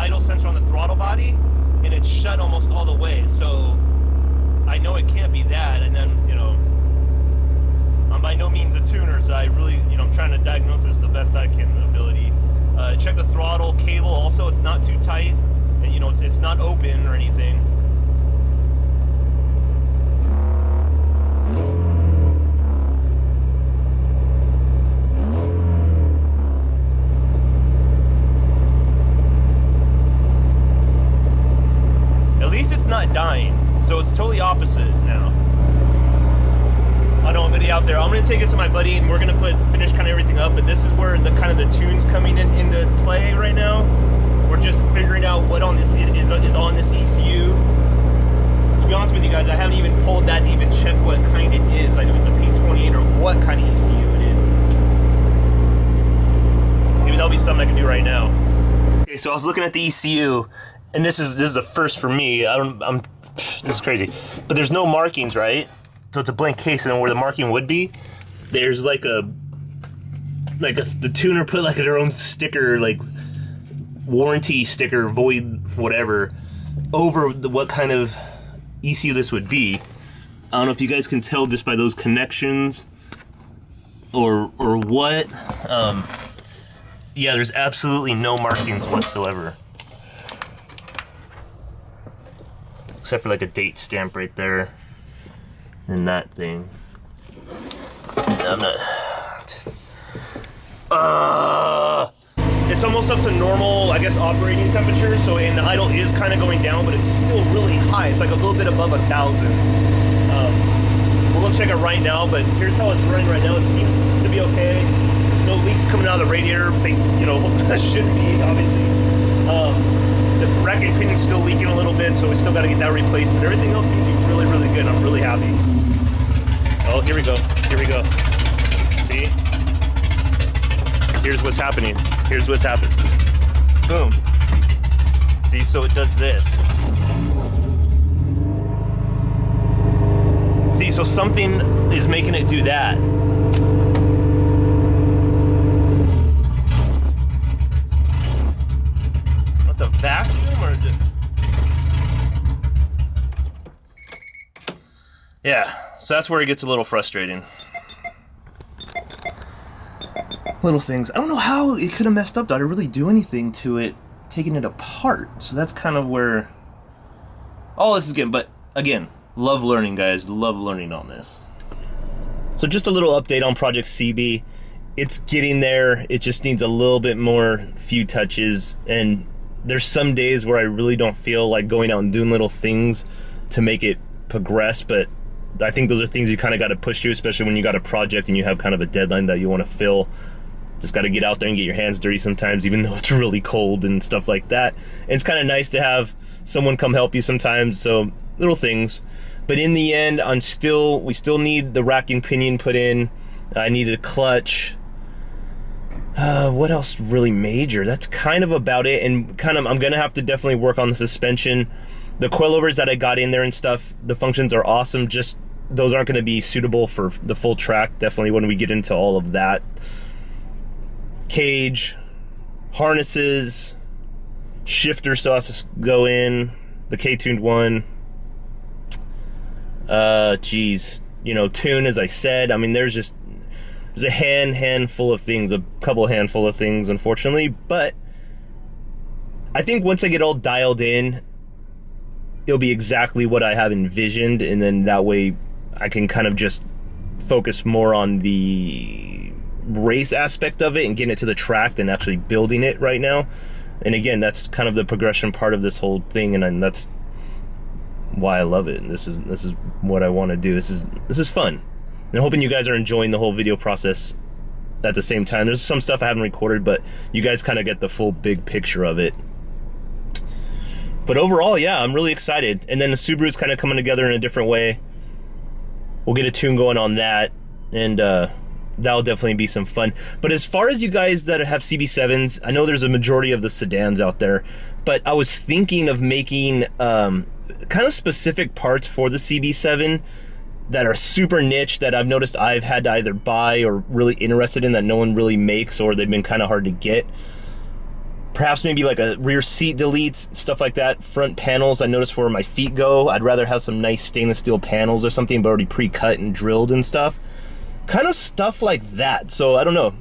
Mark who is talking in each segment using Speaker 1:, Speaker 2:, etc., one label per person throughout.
Speaker 1: idle sensor on the throttle body, and it's shut almost all the way. So I know it can't be that. And then, you know, I'm by no means a tuner, so I really, you know, I'm trying to diagnose this the best I can ability. Check the throttle cable. Also, it's not too tight, and you know, it's not open or anything. At least it's not dying, so it's totally opposite now. I don't want anybody out there. I'm gonna take it to my buddy, and we're gonna finish kind of everything up. But this is where the kind of the tune's coming into play right now. We're just figuring out what on this is on this ECU. To be honest with you guys, I haven't even pulled that to even check what kind it is. I know it's a P28 or what kind of ECU it is. Maybe that'll be something I can do right now. Okay, so I was looking at the ECU, and this is a first for me. This is crazy, but there's no markings, right? So it's a blank case, and then where the marking would be, there's like the tuner put like their own sticker, like warranty sticker, void, whatever, over what kind of ECU this would be. I don't know if you guys can tell just by those connections or what. Yeah, there's absolutely no markings whatsoever, except for like a date stamp right there. And that thing. I'm not. It's almost up to normal, I guess, operating temperature. So, and the idle is kind of going down, but it's still really high. It's like a little bit above 1,000. We're gonna check it right now, but here's how it's running right now. It seems to be okay. There's no leaks coming out of the radiator. You know, that shouldn't be, obviously. The racking pinion's still leaking a little bit, so we still got to get that replaced. But everything else seems to be really, really good. I'm really happy. Oh, here we go. Here we go. See? Here's what's happening. Here's what's happening. Boom. See, so it does this. See, so something is making it do that. What's a vacuum or just... Yeah, so that's where it gets a little frustrating. Little things. I don't know how it could have messed up. Did I really do anything to it, taking it apart? So that's kind of where all this is getting. But again, love learning, guys. Love learning on this. So just a little update on Project CB. It's getting there. It just needs a little bit more, few touches. And there's some days where I really don't feel like going out and doing little things to make it progress. But I think those are things you kind of got to push through, especially when you got a project and you have kind of a deadline that you want to fill. Just got to get out there and get your hands dirty sometimes, even though it's really cold and stuff like that. And it's kind of nice to have someone come help you sometimes, so little things. But in the end, we still need the racking pinion put in. I needed a clutch. What else really major? That's kind of about it. And I'm gonna have to definitely work on the suspension. The coilovers that I got in there and stuff, the functions are awesome. Just those aren't gonna be suitable for the full track, definitely when we get into all of that. Cage, harnesses, shifter still has to go in, the K-tuned one. Geez, you know, tune, as I said. I mean, there's a handful of things, a couple handful of things, unfortunately. But I think once I get all dialed in, it'll be exactly what I have envisioned, and then that way I can kind of just focus more on the race aspect of it and getting it to the track than actually building it right now. And again, that's kind of the progression part of this whole thing, and that's why I love it. And this is what I want to do. This is fun, and I'm hoping you guys are enjoying the whole video process at the same time. There's some stuff I haven't recorded, but you guys kind of get the full big picture of it. But overall, yeah, I'm really excited. And then the Subaru's kind of coming together in a different way. We'll get a tune going on that, and that'll definitely be some fun. But as far as you guys that have CB7s, I know there's a majority of the sedans out there, but I was thinking of making kind of specific parts for the CB7 that are super niche, that I've noticed I've had to either buy or really interested in that no one really makes, or they've been kind of hard to get. Perhaps maybe like a rear seat deletes, stuff like that. Front panels, I noticed for where my feet go, I'd rather have some nice stainless steel panels or something, but already pre-cut and drilled and stuff. Kind of stuff like that. So I don't know.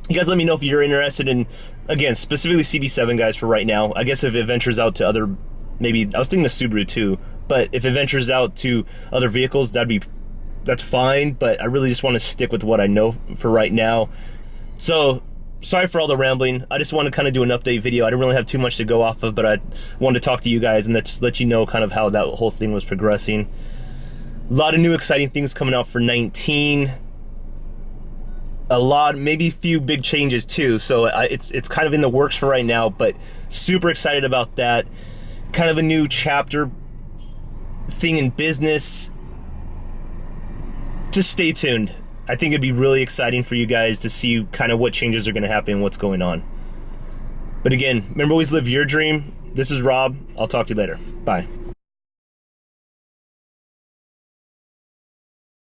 Speaker 1: You guys let me know if you're interested in, again, specifically CB7 guys for right now. I guess if it ventures out to other, maybe, I was thinking the Subaru too, but if it ventures out to other vehicles, that's fine, but I really just want to stick with what I know for right now. So, sorry for all the rambling. I just want to kind of do an update video. I didn't really have too much to go off of, but I wanted to talk to you guys and just let you know kind of how that whole thing was progressing. A lot of new exciting things coming out for 19. A lot, maybe a few big changes too. So it's kind of in the works for right now, but super excited about that. Kind of a new chapter thing in business. Just stay tuned. I think it'd be really exciting for you guys to see kind of what changes are going to happen and what's going on. But again, remember, always live your dream. This is Rob. I'll talk to you later. Bye.